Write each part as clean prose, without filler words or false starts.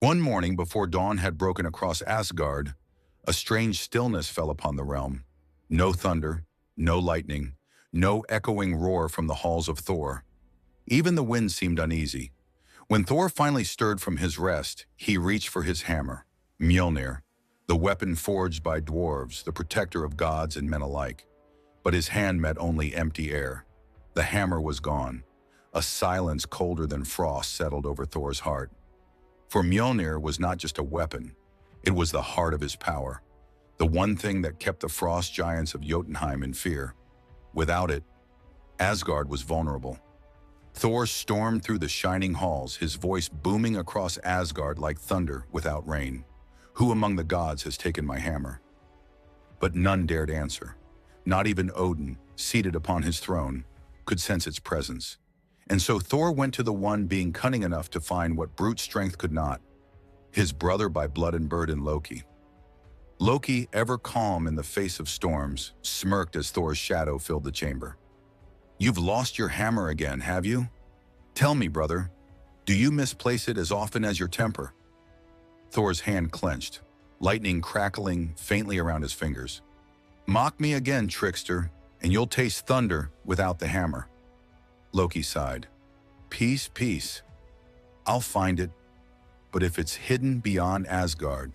One morning before dawn had broken across Asgard, a strange stillness fell upon the realm. No thunder, no lightning, no echoing roar from the halls of Thor. Even the wind seemed uneasy. When Thor finally stirred from his rest, he reached for his hammer, Mjölnir, the weapon forged by dwarves, the protector of gods and men alike. But his hand met only empty air. The hammer was gone. A silence colder than frost settled over Thor's heart. For Mjölnir was not just a weapon, it was the heart of his power, the one thing that kept the frost giants of Jotunheim in fear. Without it, Asgard was vulnerable. Thor stormed through the shining halls, his voice booming across Asgard like thunder without rain. Who among the gods has taken my hammer? But none dared answer. Not even Odin, seated upon his throne, could sense its presence. And so Thor went to the one being cunning enough to find what brute strength could not, his brother by blood and burden, Loki. Loki, ever calm in the face of storms, smirked as Thor's shadow filled the chamber. "You've lost your hammer again, have you? Tell me, brother, do you misplace it as often as your temper?" Thor's hand clenched, lightning crackling faintly around his fingers. "Mock me again, trickster, and you'll taste thunder without the hammer." Loki sighed. "Peace, peace. I'll find it, but if it's hidden beyond Asgard,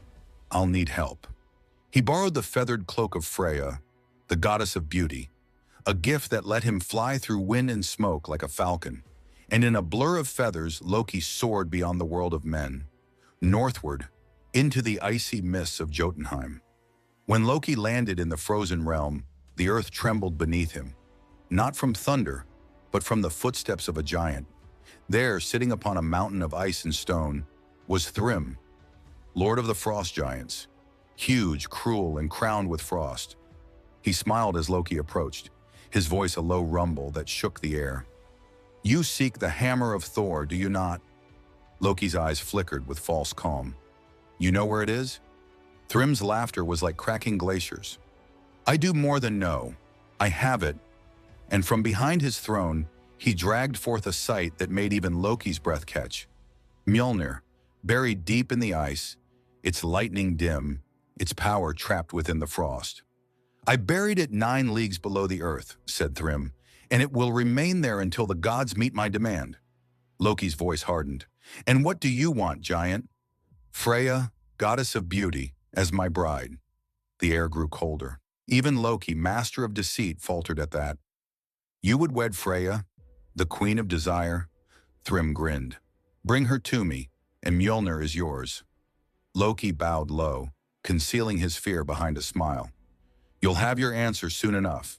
I'll need help." He borrowed the feathered cloak of Freyja, the goddess of beauty, a gift that let him fly through wind and smoke like a falcon. And in a blur of feathers, Loki soared beyond the world of men, northward, into the icy mists of Jotunheim. When Loki landed in the frozen realm, the earth trembled beneath him, not from thunder, but from the footsteps of a giant. There, sitting upon a mountain of ice and stone, was Thrym, lord of the frost giants, huge, cruel, and crowned with frost. He smiled as Loki approached, his voice a low rumble that shook the air. "You seek the hammer of Thor, do you not?" Loki's eyes flickered with false calm. "You know where it is?" Thrym's laughter was like cracking glaciers. "I do more than know. I have it." And from behind his throne, he dragged forth a sight that made even Loki's breath catch. Mjölnir, buried deep in the ice, its lightning dim, its power trapped within the frost. "I buried it 9 leagues below the earth," said Thrym, "and it will remain there until the gods meet my demand." Loki's voice hardened. "And what do you want, giant?" "Freyja, goddess of beauty, as my bride." The air grew colder. Even Loki, master of deceit, faltered at that. "You would wed Freyja, the queen of desire?" Thrym grinned. "Bring her to me, and Mjölnir is yours." Loki bowed low, concealing his fear behind a smile. "You'll have your answer soon enough."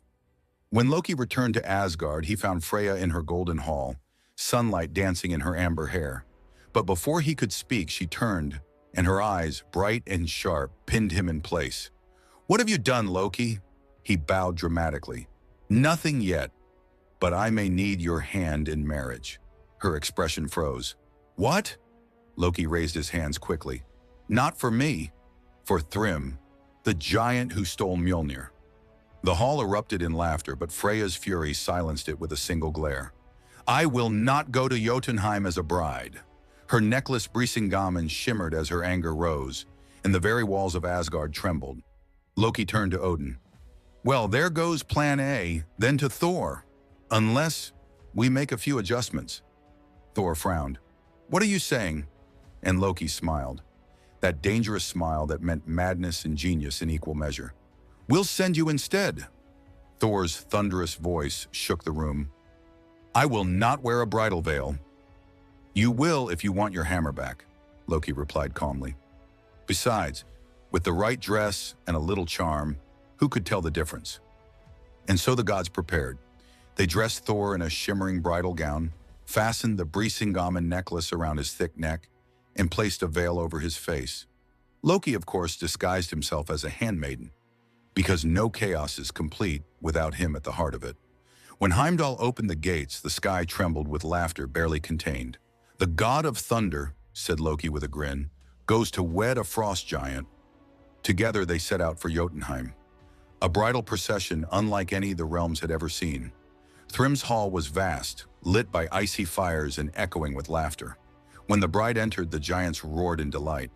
When Loki returned to Asgard, he found Freyja in her golden hall, sunlight dancing in her amber hair. But before he could speak, she turned, and her eyes, bright and sharp, pinned him in place. "What have you done, Loki?" He bowed dramatically. "Nothing yet, but I may need your hand in marriage." Her expression froze. "What?" Loki raised his hands quickly. "Not for me, for Thrym, the giant who stole Mjölnir." The hall erupted in laughter, but Freyja's fury silenced it with a single glare. "I will not go to Jotunheim as a bride." Her necklace Brisingamen shimmered as her anger rose, and the very walls of Asgard trembled. Loki turned to Odin. "Well, there goes plan A, then to Thor. Unless we make a few adjustments." Thor frowned. "What are you saying?" And Loki smiled. That dangerous smile that meant madness and genius in equal measure. "We'll send you instead." Thor's thunderous voice shook the room. "I will not wear a bridal veil." "You will if you want your hammer back," Loki replied calmly. "Besides, with the right dress and a little charm, who could tell the difference?" And so the gods prepared. They dressed Thor in a shimmering bridal gown, fastened the Brisingamen necklace around his thick neck, and placed a veil over his face. Loki, of course, disguised himself as a handmaiden, because no chaos is complete without him at the heart of it. When Heimdall opened the gates, the sky trembled with laughter barely contained. "The god of thunder," said Loki with a grin, "goes to wed a frost giant." Together they set out for Jotunheim, a bridal procession unlike any the realms had ever seen. Thrym's hall was vast, lit by icy fires and echoing with laughter. When the bride entered, the giants roared in delight.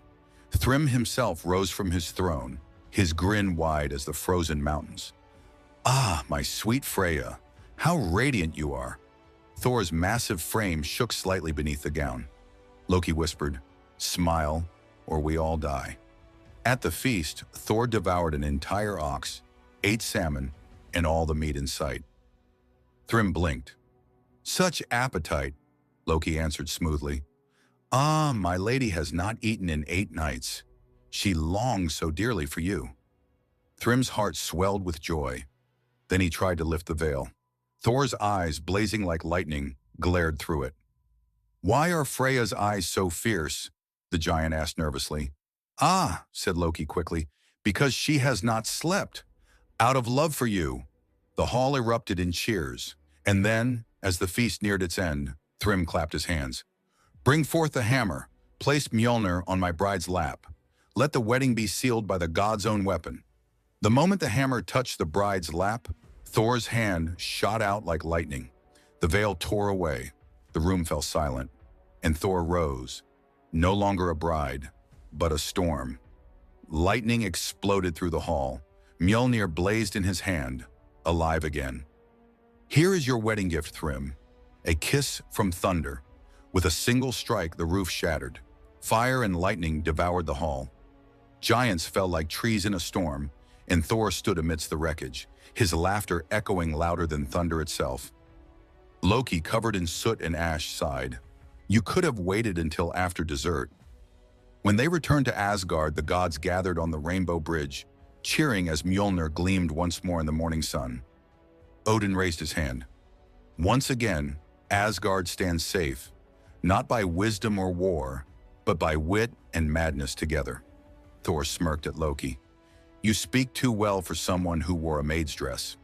Thrym himself rose from his throne, his grin wide as the frozen mountains. "Ah, my sweet Freyja, how radiant you are." Thor's massive frame shook slightly beneath the gown. Loki whispered, "Smile, or we all die." At the feast, Thor devoured an entire ox, ate salmon, and all the meat in sight. Thrym blinked. "Such appetite," Loki answered smoothly. "Ah, my lady has not eaten in 8 nights. She longs so dearly for you." Thrym's heart swelled with joy. Then he tried to lift the veil. Thor's eyes, blazing like lightning, glared through it. "Why are Freyja's eyes so fierce?" the giant asked nervously. "Ah," said Loki quickly, "because she has not slept. Out of love for you." The hall erupted in cheers, and then, as the feast neared its end, Thrym clapped his hands. "Bring forth the hammer. Place Mjölnir on my bride's lap. Let the wedding be sealed by the god's own weapon." The moment the hammer touched the bride's lap, Thor's hand shot out like lightning. The veil tore away. The room fell silent, and Thor rose, no longer a bride, but a storm. Lightning exploded through the hall. Mjölnir blazed in his hand, alive again. "Here is your wedding gift, Thrym. A kiss from thunder." With a single strike, the roof shattered. Fire and lightning devoured the hall. Giants fell like trees in a storm, and Thor stood amidst the wreckage, his laughter echoing louder than thunder itself. Loki, covered in soot and ash, sighed. "You could have waited until after dessert." When they returned to Asgard, the gods gathered on the Rainbow Bridge, cheering as Mjölnir gleamed once more in the morning sun. Odin raised his hand. "Once again, Asgard stands safe, not by wisdom or war, but by wit and madness together." Thor smirked at Loki. "You speak too well for someone who wore a maid's dress."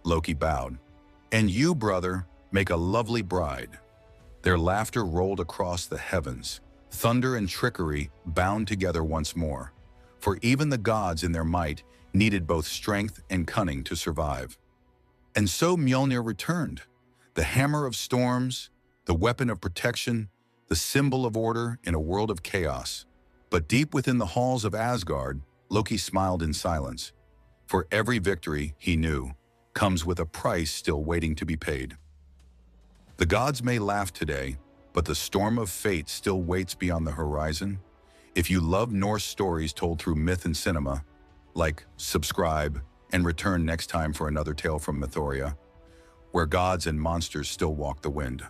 Loki bowed. "And you, brother, make a lovely bride." Their laughter rolled across the heavens. Thunder and trickery bound together once more, for even the gods in their might needed both strength and cunning to survive. And so Mjölnir returned, the hammer of storms, the weapon of protection, the symbol of order in a world of chaos. But deep within the halls of Asgard, Loki smiled in silence. For every victory, he knew, comes with a price still waiting to be paid. The gods may laugh today, but the storm of fate still waits beyond the horizon. If you love Norse stories told through myth and cinema, like, subscribe, and return next time for another tale from Mythoria, where gods and monsters still walk the wind.